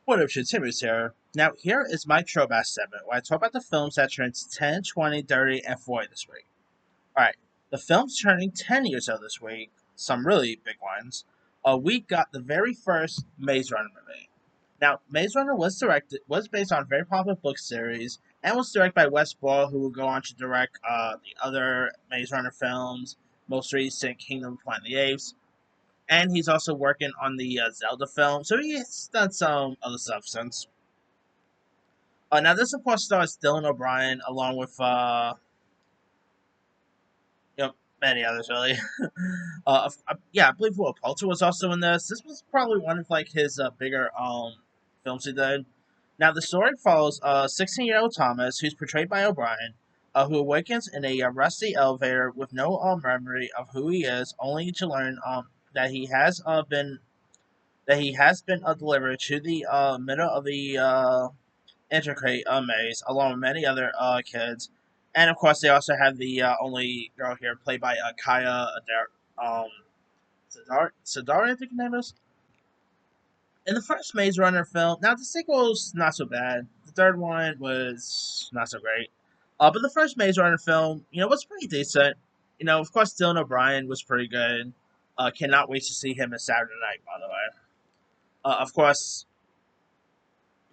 What up, Timmy's here. Now, here is my throwback segment where I talk about the films that turned 10, 20, 30, and 40 this week. Alright, the films turning 10 years old this week, some really big ones. We got the very first Maze Runner movie. Now, Maze Runner was based on a very popular book series, and was directed by Wes Ball, who will go on to direct the other Maze Runner films, most recent Kingdom of the Planet of the Apes, and he's also working on the Zelda film, so he's done some other stuff since. Now, this of course stars Dylan O'Brien along with many others really. Yeah, I believe Will Poulter was also in this. This was probably one of like his bigger films he did. Now, the story follows 16-year-old Thomas, who's portrayed by O'Brien, who awakens in a rusty elevator with no memory of who he is, only to learn that he has been delivered to the middle of the intricate maze, along with many other kids. And of course, they also have the only girl here, played by Kaya um, Sadar, I think her name is. In the first Maze Runner film, now the sequel's not so bad. The third one was not so great. But the first Maze Runner film, was pretty decent. Of course, Dylan O'Brien was pretty good. Cannot wait to see him in Saturday Night, by the way. Of course,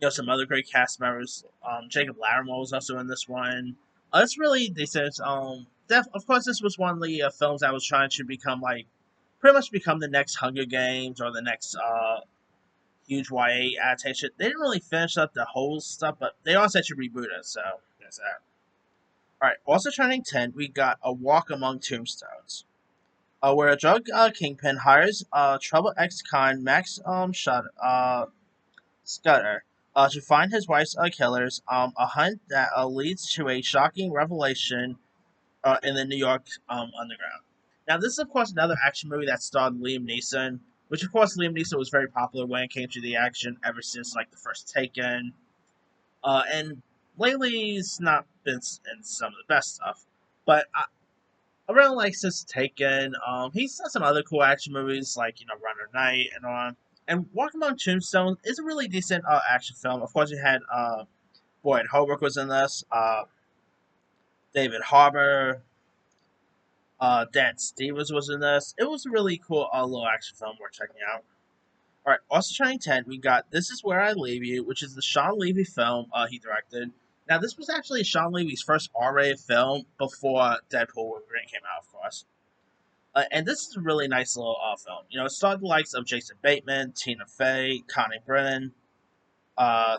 some other great cast members. Jacob Larimore was also in this one. It's really decent. Of course, this was one of the films that was trying to become like pretty much become the next Hunger Games or the next huge YA adaptation. They didn't really finish up the whole stuff, but they all said to reboot it. So there's that. All right. Also turning 10, we got A Walk Among Tombstones. Where a drug kingpin hires troubled ex-con Max Scudder to find his wife's killers, a hunt that leads to a shocking revelation in the New York underground. Now, this is, of course, another action movie that starred Liam Neeson, which, of course, Liam Neeson was very popular when it came to the action ever since, like, the first Taken. And lately, he's not been in some of the best stuff. But around, like, since Taken, he's done some other cool action movies, like, Runner Night and on. And Walk Among Tombstones is a really decent action film. Of course, you had Boyd Holbrook was in this, David Harbour, Dan Stevens was in this. It was a really cool little action film worth checking out. All right, also turning 10, we got This Is Where I Leave You, which is the Sean Levy film he directed. Now, this was actually Sean Levy's first R-rated film before Deadpool Wolverine came out, of course. And this is a really nice little film. It starred the likes of Jason Bateman, Tina Fey, Connie Brennan,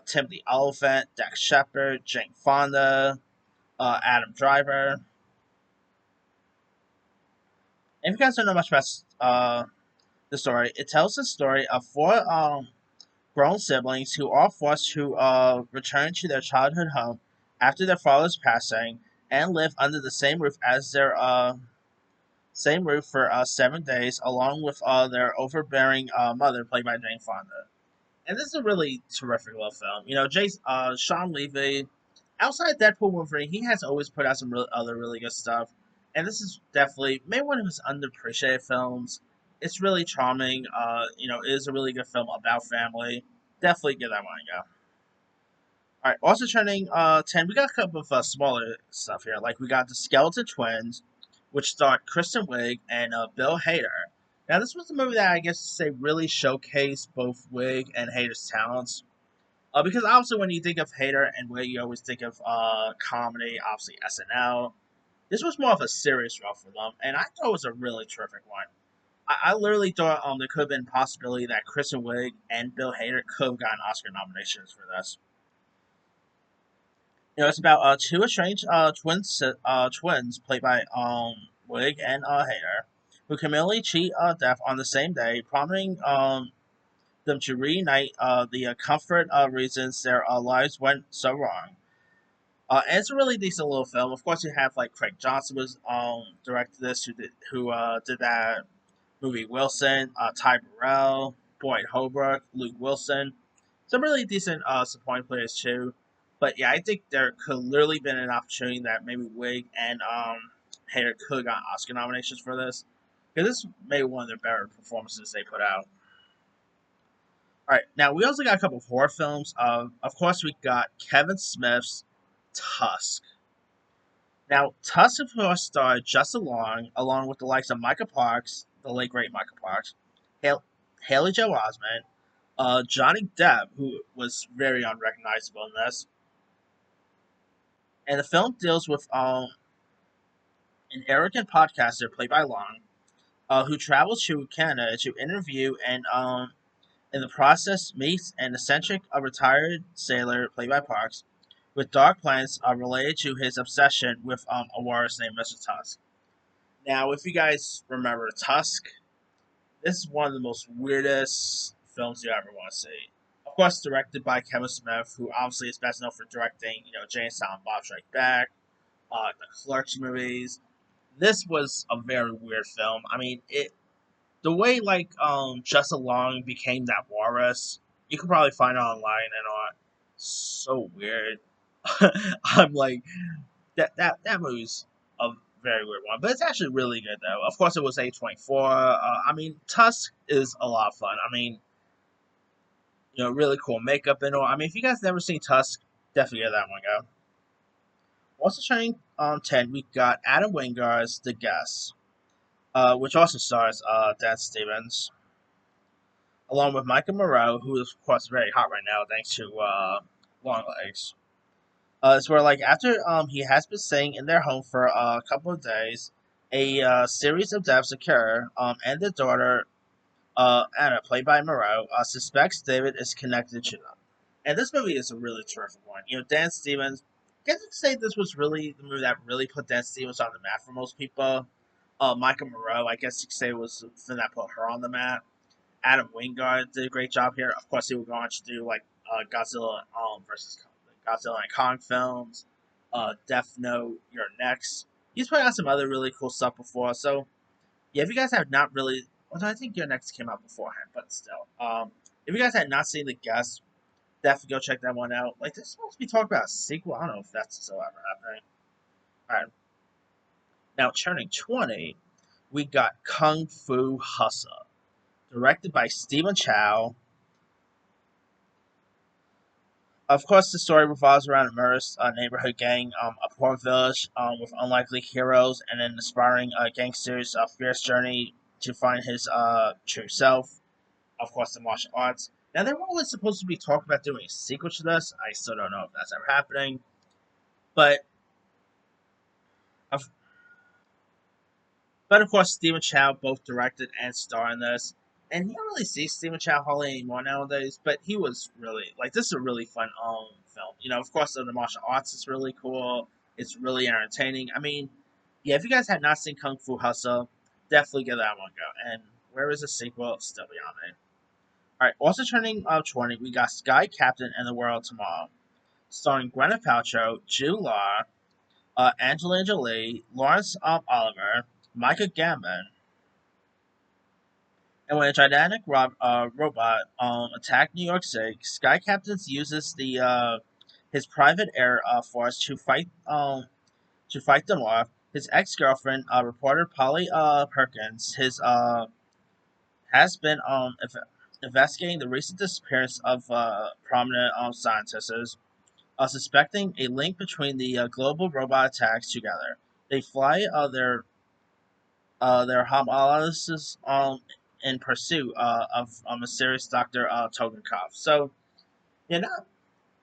Timothy Oliphant, Dax Shepard, Jane Fonda, Adam Driver. And if you guys don't know much about the story, it tells the story of four grown siblings who are forced to return to their childhood home after their father's passing and live under the same roof as their same roof for 7 days, along with their overbearing mother, played by Jane Fonda. And this is a really terrific little film. Sean Levy, outside Deadpool Wolverine, he has always put out some other really good stuff. And this is definitely maybe one of his underappreciated films. It's really charming. It is a really good film about family. Definitely give that one a go. All right. Also turning 10, we got a couple of smaller stuff here. Like we got the Skeleton Twins, which starred Kristen Wiig and Bill Hader. Now, this was a movie that I guess to say really showcased both Wiig and Hader's talents. Because obviously, when you think of Hader and Wiig, you always think of comedy, obviously SNL. This was more of a serious role for them, and I thought it was a really terrific one. I literally thought there could have been a possibility that Kristen Wiig and Bill Hader could have gotten Oscar nominations for this. It's about two estranged twins played by Wiig and Hader, who communally cheat death on the same day, prompting them to reunite the comfort reasons their lives went so wrong. And it's a really decent little film. Of course, you have like Craig Johnson was directed this, who did that movie Wilson, Ty Burrell, Boyd Holbrook, Luke Wilson. Some really decent supporting players too. But yeah, I think there could literally been an opportunity that maybe Wig and Hader could have got Oscar nominations for this, because this may be one of their better performances they put out. All right, now we also got a couple of horror films. Of course, we got Kevin Smith's Tusk. Now, Tusk, of course, starred Justin Long, along with the likes of Micah Parks, the late great Micah Parks, Haley Joe Osment, Johnny Depp, who was very unrecognizable in this. And the film deals with an arrogant podcaster played by Long, who travels to Canada to interview and in the process meets an eccentric retired sailor played by Parks with dark plans related to his obsession with a walrus named Mr. Tusk. Now, if you guys remember Tusk, this is one of the most weirdest films you ever want to see. Of course, directed by Kevin Smith, who obviously is best known for directing, Jane and Silent Bob Strike Back, the Clerks movies. This was a very weird film. I mean, the way like Justin Long became that walrus, you can probably find it online and all. So weird. I'm like that movie's a very weird one, but it's actually really good though. Of course, it was A24. I mean, Tusk is a lot of fun. I mean, really cool makeup and all. I mean, if you guys never seen Tusk, definitely give that one a go. Also turning 10, we got Adam Wingard's The Guest, which also stars Dan Stevens, along with Micah Moreau, who is of course very hot right now thanks to Long Legs. It's where like after he has been staying in their home for a couple of days, a series of deaths occur, and the daughter Anna, played by Moreau, suspects David is connected to them. And this movie is a really terrific one. Dan Stevens. I guess I could say this was really the movie that really put Dan Stevens on the map for most people. Micah Moreau, I guess you could say, was the thing that put her on the map. Adam Wingard did a great job here. Of course, he would go on to do like Godzilla versus Godzilla and Kong films, Death Note, Your Next. He's put out some other really cool stuff before. So yeah, if you guys have not really, although I think Your Next came out beforehand, but still, if you guys had not seen The Guest, definitely go check that one out. Like, there's supposed to be talk about a sequel. I don't know if that's still ever happening. All right, now turning 20, we got Kung Fu Hustle, directed by Stephen Chow. Of course, the story revolves around a murderous neighborhood gang, a poor village with unlikely heroes, and an aspiring gangster's fierce journey to find his true self. Of course, the martial arts. Now, they were always supposed to be talking about doing a sequel to this. I still don't know if that's ever happening. But, of, but of course, Stephen Chow both directed and starred in this. And you don't really see Stephen Chow hardly anymore nowadays, but he was really, like, this is a really fun film. Of course, the martial arts is really cool. It's really entertaining. I mean, yeah, if you guys had not seen Kung Fu Hustle, definitely give that one a go. And where is the sequel? Still beyond me. Alright, also turning 20, we got Sky Captain and the World Tomorrow, starring Gwyneth Paltrow, Jude Law, Angelina Jolie, Lawrence Oliver, Micah Gambon. And when a gigantic robot attacked New York City, Sky Captain uses his private air force to fight them off. His ex-girlfriend, reporter Polly Perkins, has been investigating the recent disappearance of prominent scientists, suspecting a link between the global robot attacks together. They fly their homologues in pursuit of a mysterious Doctor Togenkov. So, yeah,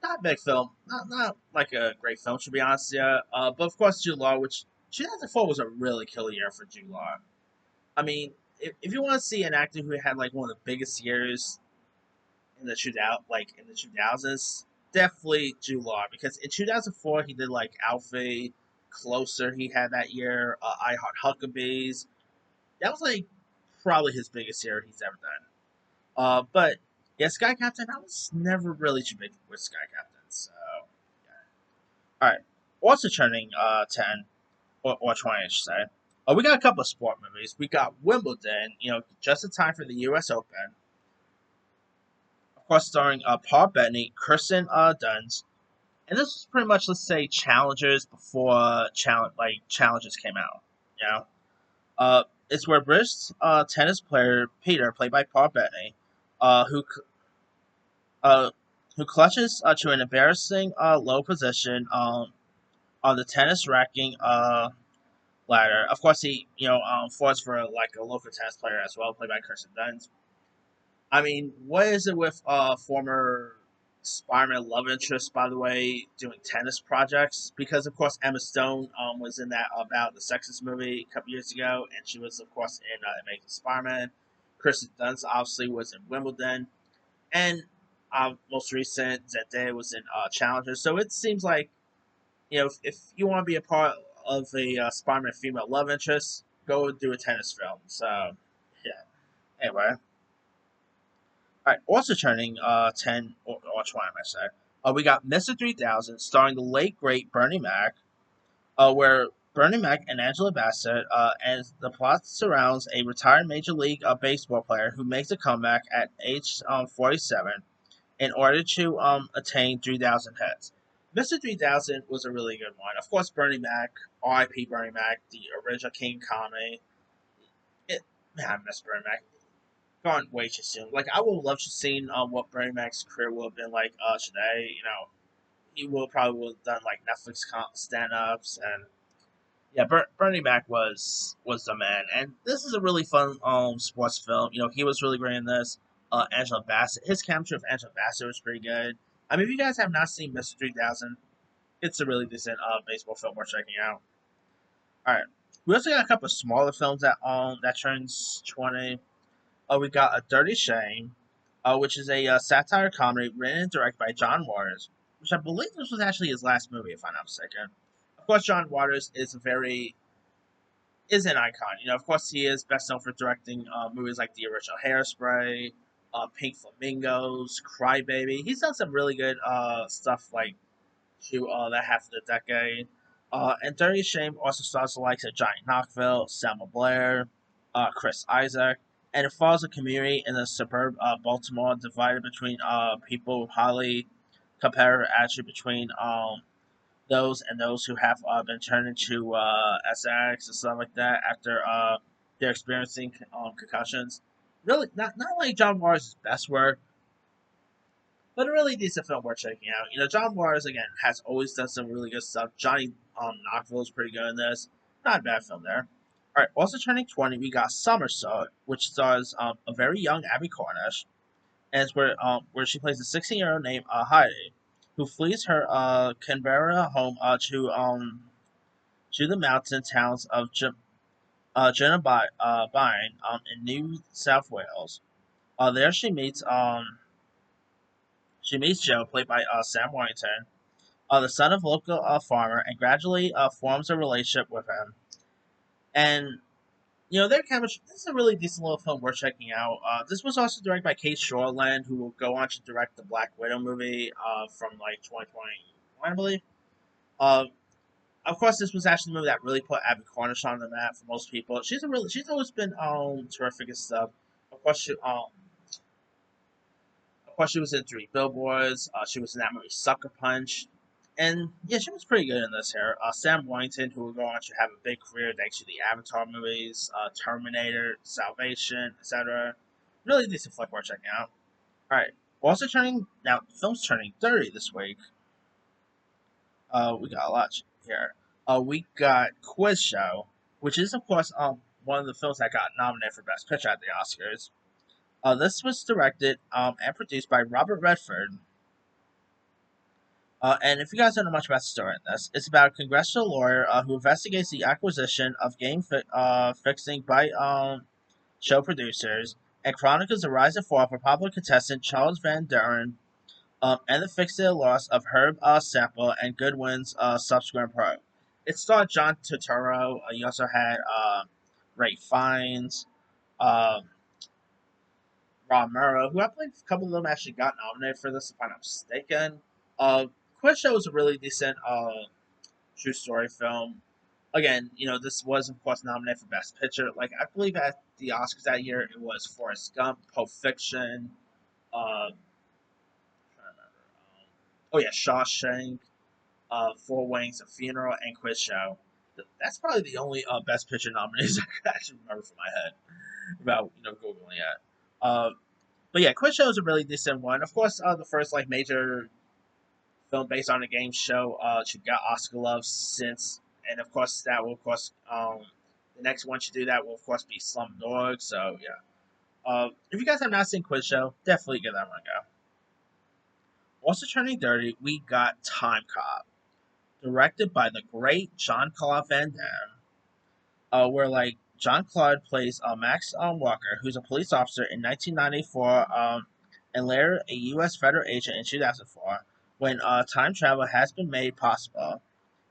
not a big film, not like a great film to be honest. Yeah, but of course Jude Law, which 2004 was a really killer year for Jude Law. I mean, if you want to see an actor who had like one of the biggest years in the 2000s, definitely Jude Law, because in 2004 he did like Alfie, Closer. He had that year. I Heart Huckabees. That was like probably his biggest year he's ever done. But yeah, Sky Captain. I was never really too big with Sky Captain. So yeah. All right. Also turning 10 or 20, I should say. We got a couple of sport movies. We got Wimbledon, just in time for the U.S. Open. Of course, starring Paul Bettany, Kirsten Dunst, and this was pretty much, let's say, challengers before challenges came out. You know, it's where British tennis player Peter, played by Paul Bettany, who uh, who clutches to an embarrassing low position on the tennis racking ladder. Of course, he falls for like a local tennis player as well, played by Kirsten Dunst. I mean, what is it with former Spider-Man love interest, by the way, doing tennis projects? Because of course Emma Stone was in that About the Sexist movie a couple years ago, and she was of course in Amazing Spider-Man. Kristen Dunst obviously was in Wimbledon, and most recent Zendaya was in Challenger. So it seems like if you want to be a part of a Spider-Man female love interest, go do a tennis film. So yeah. Anyway, all right, also turning 10 or 20, I say. We got Mr. 3000 starring the late great Bernie Mac, where Bernie Mac and Angela Bassett, and the plot surrounds a retired Major League Baseball player who makes a comeback at age 47 in order to attain 3,000 hits. Mr. 3000 was a really good one. Of course, Bernie Mac, R.I.P. Bernie Mac, the original King Kami. Man, I miss Bernie Mac. Gone way too soon. Like I would love to see what Bernie Mac's career would have been like today. He will probably would have done like Netflix stand ups, and yeah, Bernie Mac was the man. And this is a really fun sports film. He was really great in this. Angela Bassett, his capture of Angela Bassett was pretty good. I mean, if you guys have not seen Mr. 3000, it's a really decent baseball film worth checking out. All right, we also got a couple of smaller films that turns 20. We got A Dirty Shame, which is a satire comedy written and directed by John Waters, which I believe this was actually his last movie, if I'm not mistaken. Of course, John Waters is an icon. Of course, he is best known for directing movies like the original Hairspray, Pink Flamingos, Crybaby. He's done some really good stuff like to that half of the decade. And Dirty Shame also stars the likes of Johnny Knoxville, Selma Blair, Chris Isaac, and it follows a community in the suburb of Baltimore divided between people with highly competitive attitude between those who have been turned into SX and stuff like that after they're experiencing concussions. Really, not like John Waters' best work, but a really decent film worth checking out. John Waters again has always done some really good stuff. Johnny Knoxville is pretty good in this. Not a bad film there. All right, also turning 20, we got Somersault, which stars a very young Abby Cornish, and it's where she plays a 16-year-old named Heidi, who flees her Canberra home to the mountain towns of Genabine in New South Wales. There she meets Joe, played by Sam Warrington, the son of a local farmer, and gradually forms a relationship with him. And their chemistry. This is a really decent little film worth checking out. This was also directed by Kate Shortland, who will go on to direct the Black Widow movie from like 2021, I believe. Uh, of course, this was actually the movie that really put Abby Cornish on the map for most people. She's always been terrific and stuff. Of course, she was in Three Billboards. She was in that movie Sucker Punch. And yeah, she was pretty good in this here. Sam Warrington, who will go on to have a big career thanks to the Avatar movies, Terminator, Salvation, etc. Really decent flick worth checking out. Alright, we're also turning, now, film's turning 30 this week. We got a lot here. We got Quiz Show, which is, of course, one of the films that got nominated for Best Picture at the Oscars. This was directed and produced by Robert Redford. And if you guys don't know much about the story in this, it's about a congressional lawyer who investigates the acquisition of game fixing by show producers and chronicles the rise and fall of popular contestant Charles Van Duren and the fixated loss of Herb Sample and Goodwin's subsequent probe. It starred John Turturro. You also had Ray Fiennes, uh, Rob Murrow, who I believe a couple of them actually got nominated for this, if I'm not mistaken. Uh, Quiz Show was a really decent true story film. Again, this was of course nominated for Best Picture. Like I believe at the Oscars that year, it was Forrest Gump, Pulp Fiction, trying to remember. Oh yeah, Shawshank, Four Wings, A Funeral, and Quiz Show. That's probably the only Best Picture nominees I can actually remember from my head without googling it. But yeah, Quiz Show is a really decent one. Of course, the first like major film based on a game show should got Oscar love since, and of course that will of course the next one should do that will of course be Slumdog. So yeah, if you guys have not seen Quiz Show, definitely give that one a go. Also turning 30, we got Time Cop, directed by the great Jean Claude Van Damme. Where like John Claude plays Max Walker, who's a police officer in 1994, and later a U.S. federal agent in 2004, when time travel has been made possible.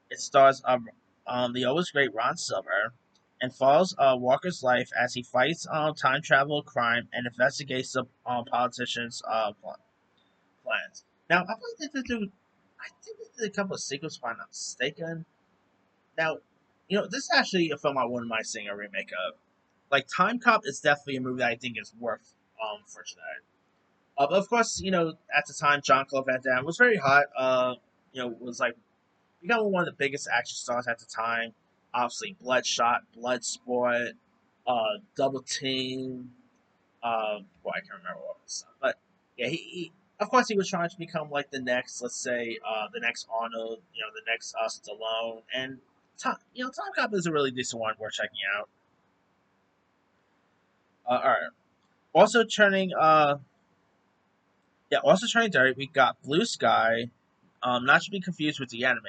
It stars the always great Ron Silver and follows Walker's life as he fights time travel crime and investigates the politicians' plans. Now, I believe they do. I think they did a couple of sequels, if I'm not mistaken. Now, this is actually a film I wouldn't mind seeing a remake of. Like Time Cop is definitely a movie that I think is worth for today. But of course, at the time, John Claude Van Damme was very hot. Was like becoming one of the biggest action stars at the time. Obviously, Bloodshot, Bloodsport, Double Team. I can't remember what was, but yeah, he of course he was trying to become like the next, let's say, the next Arnold, the next Stallone, and Time Cop is a really decent one worth checking out. All right. Also turning, also turning 30, we got Blue Sky. Not to be confused with the anime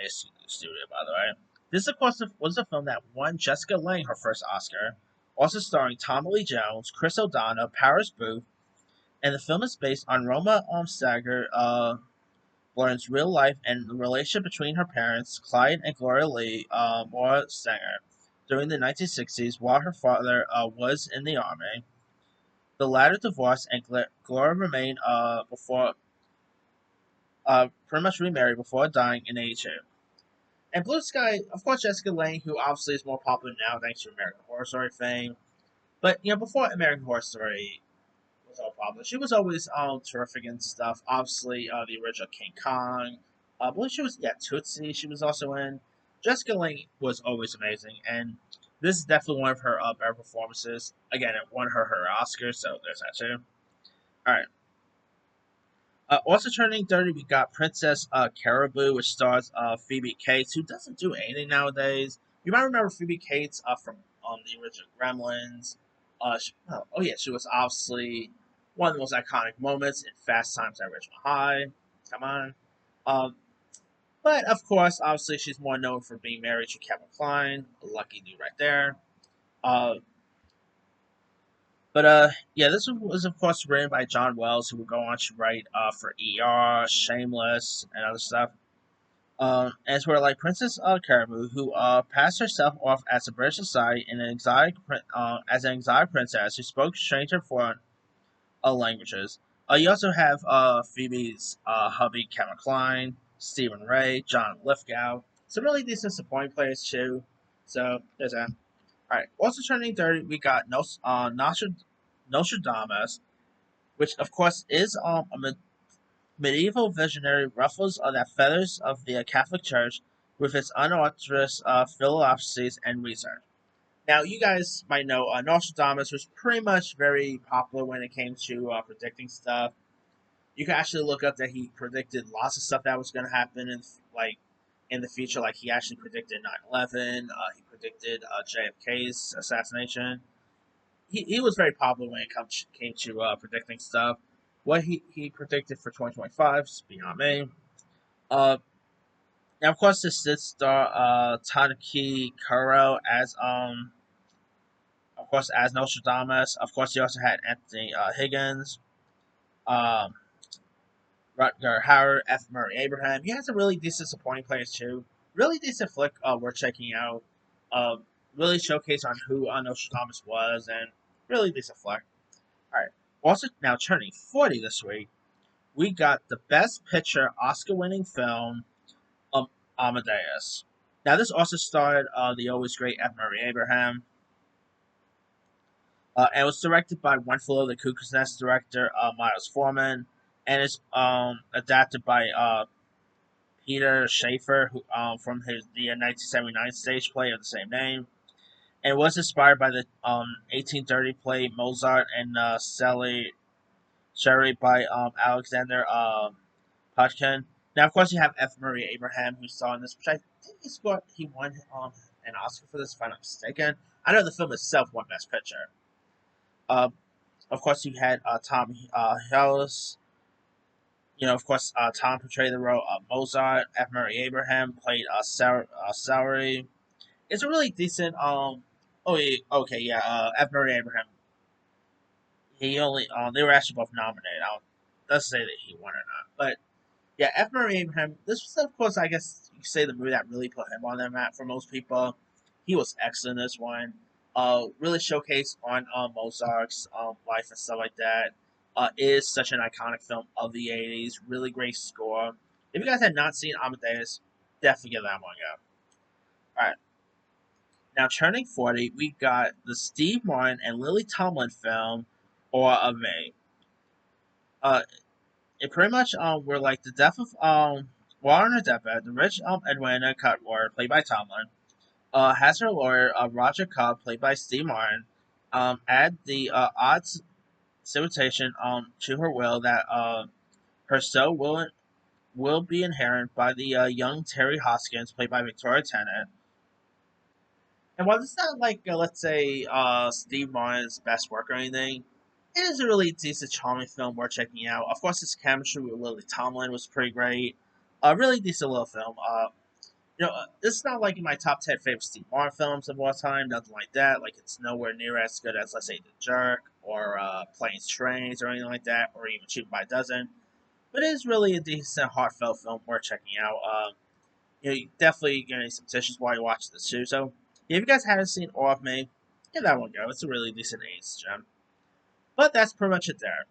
studio, by the way. This, of course, was a film that won Jessica Lange her first Oscar. Also starring Tommy Lee Jones, Chris O'Donnell, Paris Booth, and the film is based on Roma Stagger learns real life and the relationship between her parents, Clyde and Gloria Lee Moore Stanger, during the 1960s while her father was in the army. The latter divorced, and Gloria remained before pretty much remarried before dying in 82. And Blue Sky, of course, Jessica Lange, who obviously is more popular now thanks to American Horror Story fame. But before American Horror Story was all popular, she was always terrific and stuff. Obviously, the original King Kong. I believe she was Tootsie. She was also in. Jessica Lange was always amazing, and this is definitely one of her better performances. Again, it won her Oscar, so there's that too. All right. Also turning 30, we got Princess Caribou, which stars Phoebe Cates, who doesn't do anything nowadays. You might remember Phoebe Cates from the original Gremlins. She was obviously one of the most iconic moments in Fast Times at Ridgemont High. Come on. Um, but of course, obviously, she's more known for being married to Kevin Kline. A lucky dude right there. Uh, but this was of course written by John Wells, who would go on to write for ER, Shameless, and other stuff. As where like Princess Caribou, who passed herself off as a British society in an as an exotic princess who spoke stranger foreign languages. You also have Phoebe's hubby Kevin Kline, Stephen Ray, John Lithgow. Some really decent supporting players too. So there's that. All right. Also turning 30, we got Nostradamus, which of course is a medieval visionary ruffles that feathers of the Catholic Church with its unorthodox philosophies and research. Now, you guys might know Nostradamus was pretty much very popular when it came to predicting stuff. You can actually look up that he predicted lots of stuff that was going to happen in the future. Like he actually predicted 9/11. He predicted JFK's assassination. He was very popular when it came to predicting stuff. What he predicted for 2025 is beyond me. Uh, Now, of course, this did star Tanaki Kuro as of course as Nostradamus. Of course, he also had Anthony Higgins, um, Rutger Hauer, F. Murray Abraham. He had some really decent supporting players too. Really decent flick worth checking out. Really showcase on who Nostradamus was, and really decent flick. All right. Also, now turning 40 this week, we got the Best Picture Oscar-winning film, um, Amadeus. Now, this also starred the always great F. Murray Abraham, and was directed by One Flew Over the Cuckoo's Nest director Miles Forman, and is adapted by Peter Schaefer, who, from the 1979 stage play of the same name, and was inspired by the 1830 play Mozart and Sally Sherry by Alexander Putkin. Now, of course, you have F. Murray Abraham, who saw in this, which I think he won an Oscar for this, if I'm not mistaken. I know the film itself won Best Picture. Uh, of course, you had Tom Hillis. Of course, Tom portrayed the role of Mozart. F. Murray Abraham played Sowery. It's a really decent. Oh, yeah, okay, yeah. F. Murray Abraham. He only. They were actually both nominated. Let's say that he won or not, but yeah, F. Murray Abraham. This was, of course, I guess you could say the movie that really put him on the map for most people. He was excellent in this one. Really showcased on Mozart's life and stuff like that. Is such an iconic film of the '80s. Really great score. If you guys had not seen Amadeus, definitely give that one a go. All right, now turning 40, we got the Steve Martin and Lily Tomlin film, Awe of Me. Uh, it pretty much were like the death of while on her deathbed, the rich Edwina Cutler, played by Tomlin, has her lawyer Roger Cobb, played by Steve Martin, add the odd situation to her will that her soul will be inherited by the young Terry Hoskins, played by Victoria Tennant. And while it's not like let's say Steve Martin's best work or anything, it is a really decent, charming film worth checking out. Of course, its chemistry with Lily Tomlin was pretty great. A really decent little film. It's not like in my top 10 favorite Steve Martin films of all time, nothing like that. Like, it's nowhere near as good as, let's say, The Jerk, or Planes, Trains, or anything like that, or even Shooting by a Dozen. But it is really a decent, heartfelt film worth checking out. You definitely getting some tissues while you watch this too. So, if you guys haven't seen All of Me, give that one a go. It's a really decent 80s gem. But that's pretty much it there.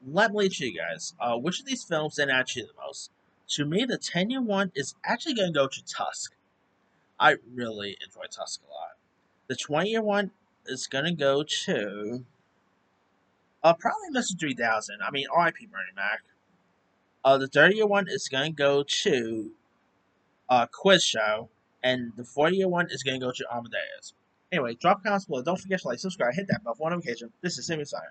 Let me lead you guys. Which of these films stand out to you the most? To me, the 10-year one is actually going to go to Tusk. I really enjoy Tusk a lot. The 20-year one is going to go to probably Mr. 3000. I mean, RIP Bernie Mac. The 30-year one is going to go to Quiz Show. And the 40-year one is going to go to Amadeus. Anyway, drop comments below. Don't forget to like, subscribe, hit that bell for notification. This is Simon Sign.